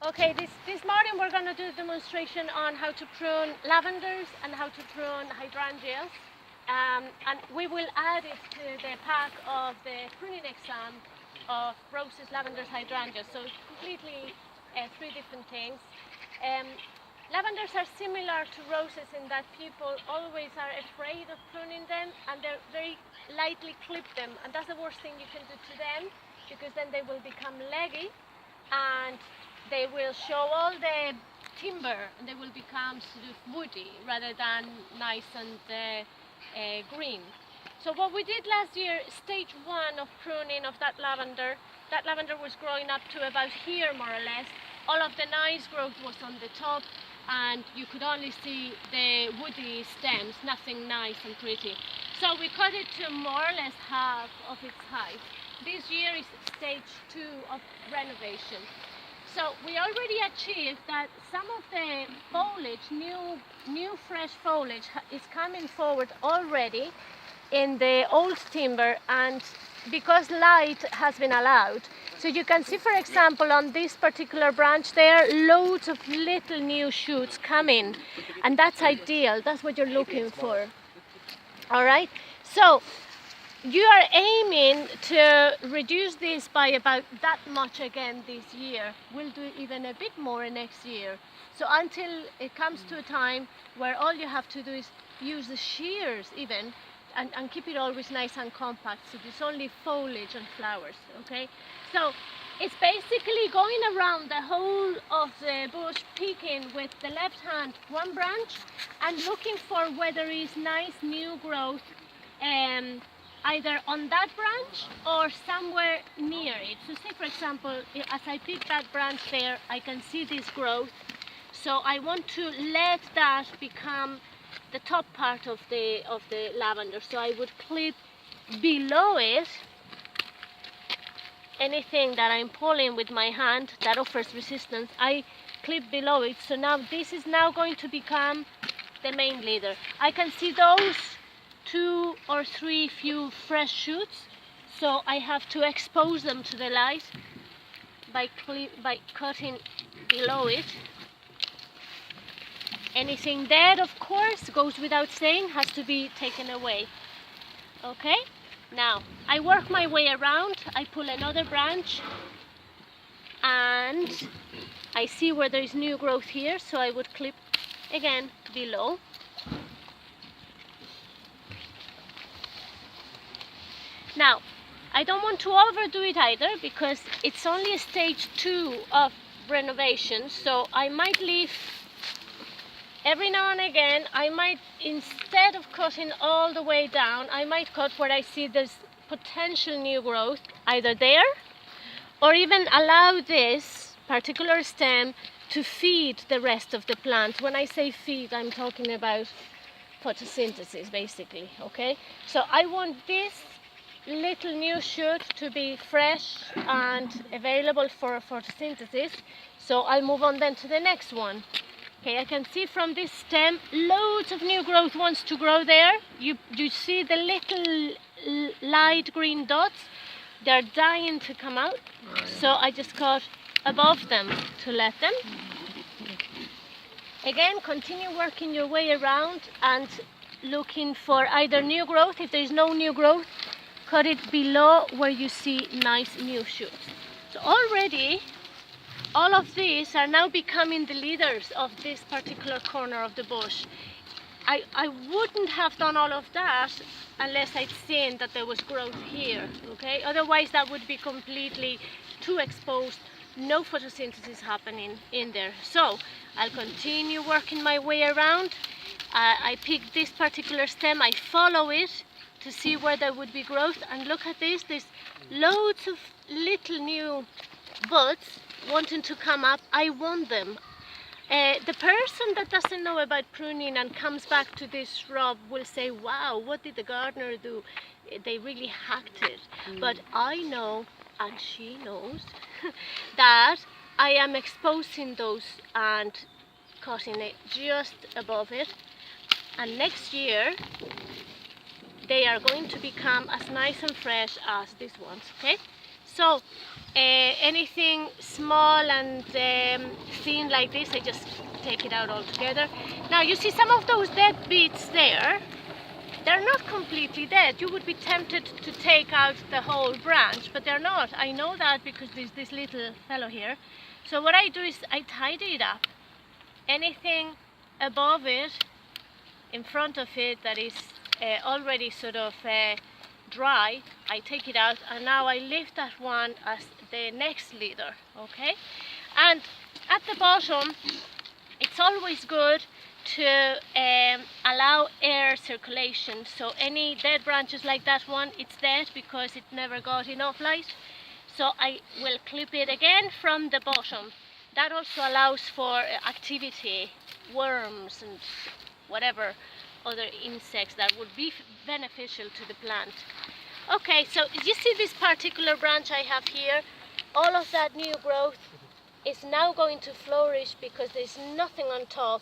Okay, this morning we're going to do a demonstration on how to prune lavenders and how to prune hydrangeas. And we will add it to the pack of the pruning exam of roses, lavenders, hydrangeas. So it's completely three different things. Lavenders are similar to roses in that people always are afraid of pruning them and they very lightly clip them. And that's the worst thing you can do to them, because then they will become leggy and they will show all the timber and they will become sort of woody rather than nice and green. So what we did last year, stage one of pruning of that lavender was growing up to about here more or less. All of the nice growth was on the top and you could only see the woody stems, nothing nice and pretty. So we cut it to more or less half of its height. This year is stage two of renovation. So we already achieved that some of the foliage, new fresh foliage is coming forward already in the old timber, and because light has been allowed. So you can see, for example, on this particular branch there, loads of little new shoots coming, and that's ideal. That's what you're looking for. All right. So you are aiming to reduce this by about that much again this year. We'll do even a bit more next year. So until it comes to a time where all you have to do is use the shears even and keep it always nice and compact, so there's only foliage and flowers, okay? So it's basically going around the whole of the bush, picking with the left hand one branch and looking for where there is nice new growth, either on that branch or somewhere near it. So say, for example, as I pick that branch there, I can see this growth. So I want to let that become the top part of the lavender. So I would clip below it anything that I'm pulling with my hand that offers resistance. I clip below it. So now this is now going to become the main leader. I can see those 2 or 3 few fresh shoots, so I have to expose them to the light by cutting below it. Anything dead, of course, goes without saying, has to be taken away. Okay, now I work my way around, I pull another branch and I see where there is new growth here, so I would clip again below. Now, I don't want to overdo it either, because it's only stage 2 of renovation, so I might leave every now and again. I might, instead of cutting all the way down, I might cut where I see there's potential new growth, either there, or even allow this particular stem to feed the rest of the plant. When I say feed, I'm talking about photosynthesis, basically, okay? So I want this little new shoot to be fresh and available for photosynthesis, so I'll move on then to the next one. Okay, I can see from this stem loads of new growth wants to grow there. You see the little light green dots, they're dying to come out, so I just cut above them to let them. Again, continue working your way around and looking for either new growth. If there is no new growth, cut it below where you see nice new shoots. So already all of these are now becoming the leaders of this particular corner of the bush. I wouldn't have done all of that unless I'd seen that there was growth here, okay? Otherwise that would be completely too exposed, no photosynthesis happening in there. So I'll continue working my way around. I pick this particular stem, I follow it to see where there would be growth, and look at this, there's loads of little new buds wanting to come up. I want them. The person that doesn't know about pruning and comes back to this shrub will say, wow, what did the gardener do? They really hacked it. But I know, and she knows, that I am exposing those and cutting it just above it, and next year they are going to become as nice and fresh as these ones, okay? So anything small and thin like this, I just take it out altogether. Now you see some of those dead bits there, they're not completely dead. You would be tempted to take out the whole branch, but they're not. I know that because there's this little fellow here. So what I do is I tidy it up. Anything above it, in front of it, that is already sort of dry, I take it out, and now I leave that one as the next leader, okay? And at the bottom, it's always good to allow air circulation. So any dead branches like that one, it's dead because it never got enough light. So I will clip it again from the bottom. That also allows for activity, worms and whatever other insects that would be beneficial to the plant. Okay, so you see this particular branch I have here, all of that new growth is now going to flourish because there's nothing on top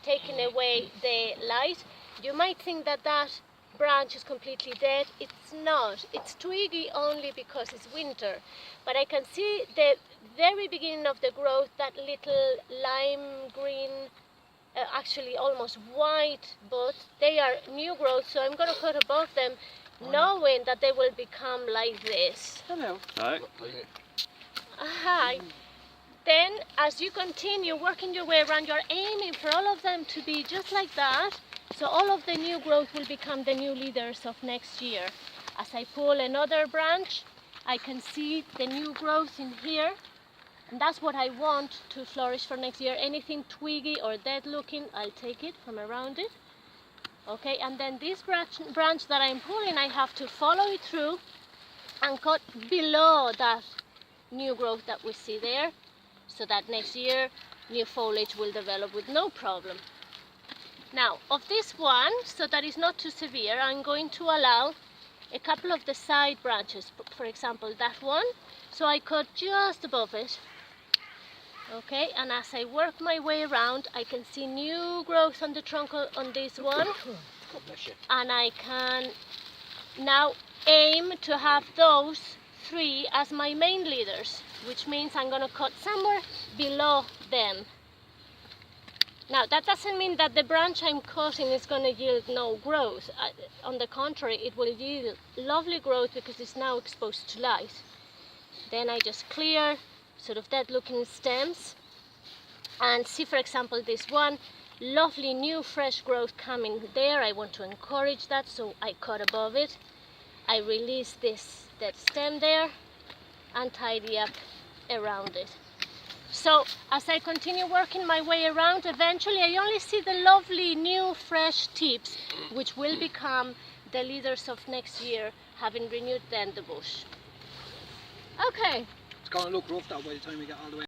taking away the light. You might think that that branch is completely dead. It's not. It's twiggy only because it's winter. But I can see the very beginning of the growth, that little lime green, actually almost white buds. They are new growth, so I'm going to cut above them, knowing that they will become like this. Hello. Hi. Hi. Then, as you continue working your way around, you're aiming for all of them to be just like that. So all of the new growth will become the new leaders of next year. As I pull another branch, I can see the new growth in here. And that's what I want to flourish for next year. Anything twiggy or dead looking, I'll take it from around it. Okay, and then this branch that I'm pulling, I have to follow it through and cut below that new growth that we see there, so that next year new foliage will develop with no problem. Now, of this one, so that it's not too severe, I'm going to allow a couple of the side branches, for example that one, so I cut just above it. Okay, and as I work my way around, I can see new growth on the trunk on this one, and I can now aim to have those three as my main leaders, which means I'm going to cut somewhere below them. Now, that doesn't mean that the branch I'm cutting is going to yield no growth. On the contrary, it will yield lovely growth because it's now exposed to light. Then I just clear sort of dead looking stems, and see, for example, this one, lovely new fresh growth coming there. I want to encourage that, so I cut above it. I release this dead stem there and tidy up around it. So as I continue working my way around, eventually I only see the lovely new fresh tips, which will become the leaders of next year, having renewed then the bush. Okay. It's going to look rough though by the time we get all the way.